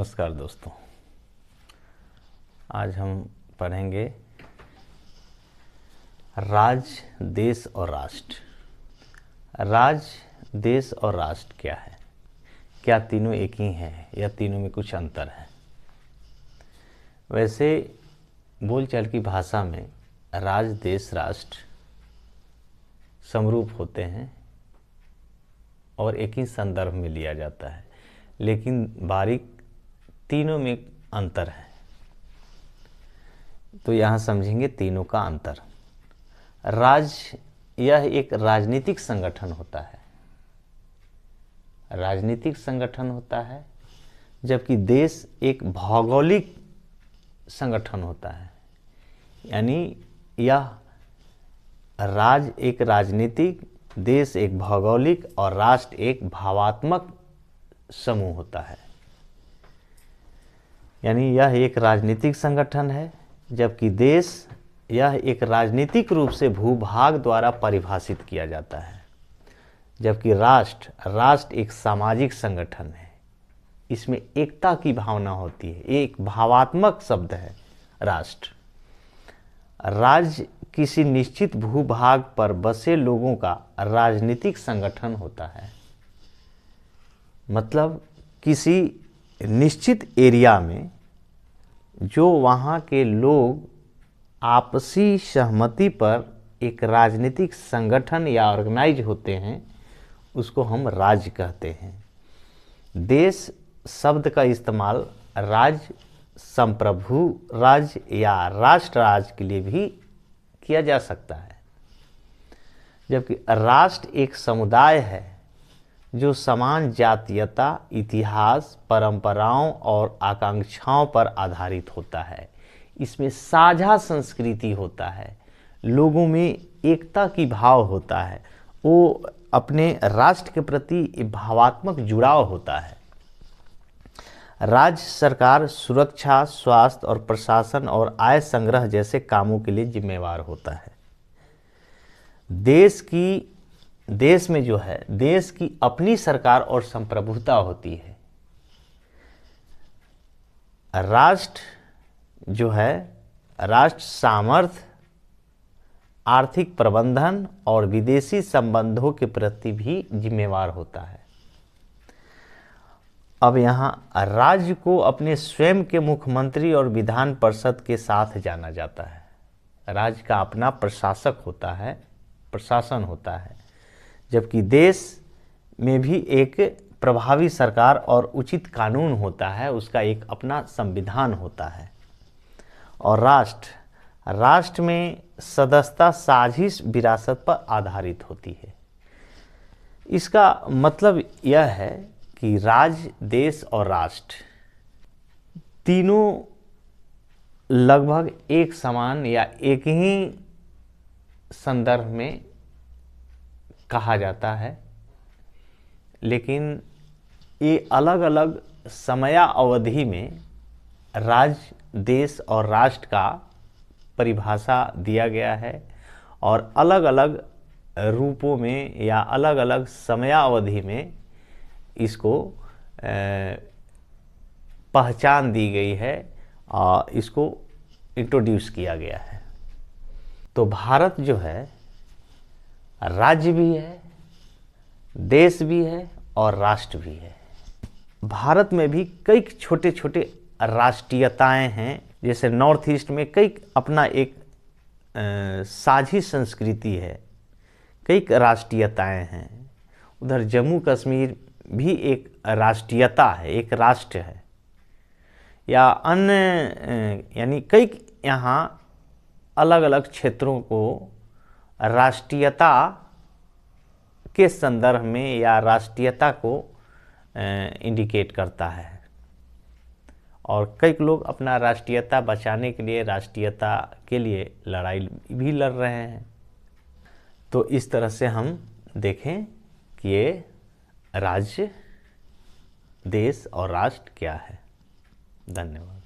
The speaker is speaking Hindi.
नमस्कार दोस्तों, आज हम पढ़ेंगे राज, देश और राष्ट्र। राज, देश और राष्ट्र क्या है? क्या तीनों एक ही हैं या तीनों में कुछ अंतर है? वैसे बोलचाल की भाषा में राज, देश, राष्ट्र समरूप होते हैं और एक ही संदर्भ में लिया जाता है, लेकिन बारीक तीनों में अंतर है। तो यहाँ समझेंगे तीनों का अंतर। राज्य यह एक राजनीतिक संगठन होता है, राजनीतिक संगठन होता है, जबकि देश एक भौगोलिक संगठन होता है। यानी यह राज्य एक राजनीतिक, देश एक भौगोलिक और राष्ट्र एक भावात्मक समूह होता है। यानी यह एक राजनीतिक संगठन है, जबकि देश यह एक राजनीतिक रूप से भूभाग द्वारा परिभाषित किया जाता है, जबकि राष्ट्र एक सामाजिक संगठन है। इसमें एकता की भावना होती है, एक भावात्मक शब्द है राष्ट्र। राज्य किसी निश्चित भूभाग पर बसे लोगों का राजनीतिक संगठन होता है। मतलब किसी निश्चित एरिया में जो वहाँ के लोग आपसी सहमति पर एक राजनीतिक संगठन या ऑर्गेनाइज होते हैं, उसको हम राज्य कहते हैं। देश शब्द का इस्तेमाल राज्य, संप्रभु राज्य या राष्ट्र राज्य के लिए भी किया जा सकता है, जबकि राष्ट्र एक समुदाय है जो समान जातीयता, इतिहास, परंपराओं और आकांक्षाओं पर आधारित होता है। इसमें साझा संस्कृति होता है, लोगों में एकता की भाव होता है, वो अपने राष्ट्र के प्रति भावात्मक जुड़ाव होता है। राज्य सरकार सुरक्षा, स्वास्थ्य और प्रशासन और आय संग्रह जैसे कामों के लिए जिम्मेवार होता है। देश में जो है, देश की अपनी सरकार और संप्रभुता होती है। राष्ट्र जो है, राष्ट्र सामर्थ्य, आर्थिक प्रबंधन और विदेशी संबंधों के प्रति भी जिम्मेवार होता है। अब यहाँ राज्य को अपने स्वयं के मुख्यमंत्री और विधान परिषद के साथ जाना जाता है। राज्य का अपना प्रशासक होता है, प्रशासन होता है, जबकि देश में भी एक प्रभावी सरकार और उचित कानून होता है, उसका एक अपना संविधान होता है। और राष्ट्र में सदस्यता साझी विरासत पर आधारित होती है। इसका मतलब यह है कि राज्य, देश और राष्ट्र तीनों लगभग एक समान या एक ही संदर्भ में कहा जाता है, लेकिन ये अलग अलग समयावधि में राज्य, देश और राष्ट्र का परिभाषा दिया गया है और अलग अलग रूपों में या अलग अलग समयावधि में इसको पहचान दी गई है और इसको इंट्रोड्यूस किया गया है। तो भारत जो है राज्य भी है, देश भी है और राष्ट्र भी है। भारत में भी कई छोटे छोटे राष्ट्रीयताएं हैं। जैसे नॉर्थ ईस्ट में कई अपना एक साझी संस्कृति है, कई राष्ट्रीयताएं हैं। उधर जम्मू कश्मीर भी एक राष्ट्रीयता है, एक राष्ट्र है। या अन्य यानी कई यहाँ अलग अलग क्षेत्रों को राष्ट्रीयता के संदर्भ में या राष्ट्रीयता को इंडिकेट करता है। और कई लोग अपना राष्ट्रीयता बचाने के लिए, राष्ट्रीयता के लिए लड़ाई भी लड़ रहे हैं। तो इस तरह से हम देखें कि ये राज्य, देश और राष्ट्र क्या है। धन्यवाद।